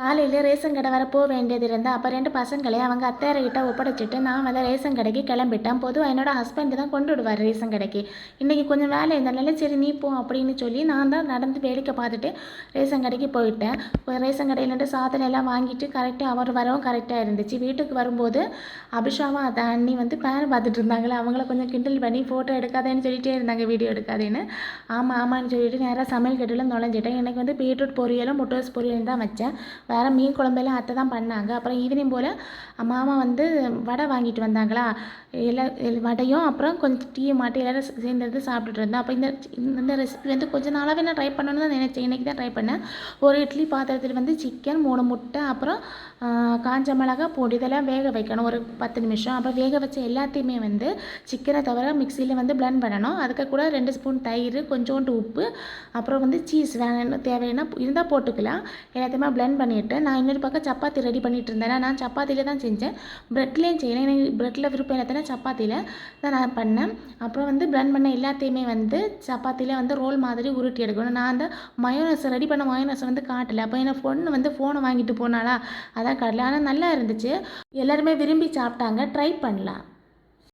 காலையில் ரேஷன் கடை வர போக வேண்டியது இருந்தால் அப்போ 2 பசங்களை அவங்க அத்தையார்கிட்ட ஒப்படைச்சிட்டு நான் வந்து ரேஷன் கடைக்கு கிளம்பிட்டேன். பொதுவாக என்னோட ஹஸ்பண்ட் தான் கொண்டு விடுவார் ரேஷன் கடைக்கு. இன்றைக்கி கொஞ்சம் வேலை இருந்தனால சரி நீ போ அப்படின்னு சொல்லி நான் தான் நடந்து வேடிக்கை பார்த்துட்டு ரேஷன் கடைக்கு போயிட்டேன். ரேஷன் கடையிலேருந்து சாதனை எல்லாம் வாங்கிட்டு கரெக்டாக அவர் வரவும் கரெக்டாக இருந்துச்சு. வீட்டுக்கு வரும்போது அபிஷாவும் அந்த அண்ணி வந்து பேன் பார்த்துட்டு இருந்தாங்களே, அவங்கள கொஞ்சம் கிண்டல் பண்ணி ஃபோட்டோ எடுக்காதேன்னு சொல்லிகிட்டே இருந்தாங்க, வீடியோ எடுக்காதேன்னு. ஆமான்னு சொல்லிட்டு நேராக சமையல் கட்டில் நுழைஞ்சிட்டேன். எனக்கு வந்து பீட்ரூட் பொரியலும் முட்டைஸ் பொரியலும் தான் வச்சேன். வேறு மீன் குழம்பெல்லாம் அத்தை தான் பண்ணாங்க. அப்புறம் ஈவினிங் போல் மாமா வந்து வடை வாங்கிட்டு வந்தாங்களா, வடையும் அப்புறம் கொஞ்சம் டீ மாட்டி எல்லோரும் சேர்ந்து சாப்பிட்டுட்டு இருந்தேன். அப்போ இந்த ரெசிபி வந்து கொஞ்சம் நாளாகவே நான் ட்ரை பண்ணணும்னு தான் நினச்சேன். இன்றைக்கி தான் ட்ரை பண்ணேன். ஒரு இட்லி பாத்திரத்தில் வந்து சிக்கன் 3 முட்டை அப்புறம் காஞ்ச மிளகா பூண்டு இதெல்லாம் வேக வைக்கணும் ஒரு 10 நிமிஷம். அப்புறம் வேக வச்ச எல்லாத்தையுமே வந்து சிக்கனை தவிர மிக்சியில் வந்து பிளெண்ட் பண்ணணும். அதுக்கு கூட 2 ஸ்பூன் தயிர், கொஞ்சோண்டு உப்பு, அப்புறம் வந்து சீஸ் வேணும் தேவைன்னா இருந்தால் போட்டுக்கலாம். எல்லாத்தையுமே பிளெண்ட் பண்ணிவிட்டு நான் இன்னொரு பக்கம் சப்பாத்தி ரெடி பண்ணிகிட்டு இருந்தேன். நான் சப்பாத்தியில் தான் செஞ்சேன், ப்ரெட்லேயும் செய்யணும். எனக்கு ப்ரெட்டில் விருப்பம் எல்லாத்தையும் சப்பாத்தியில் தான் நான் பண்ணேன். அப்புறம் வந்து பிளெண்ட் பண்ண எல்லாத்தையுமே வந்து சப்பாத்தியில் வந்து ரோல் மாதிரி உருட்டி எடுக்கணும். நான் அந்த மயோனஸ் ரெடி பண்ண மயோனஸ் வந்து காட்டலை. அப்போ என் பொண்ணு வந்து ஃபோனை வாங்கிட்டு போனாலா, அதான் காட்டல. ஆனால் நல்லா இருந்துச்சு, எல்லாருமே விரும்பி சாப்பிட்டாங்க. ட்ரை பண்ணலாம்.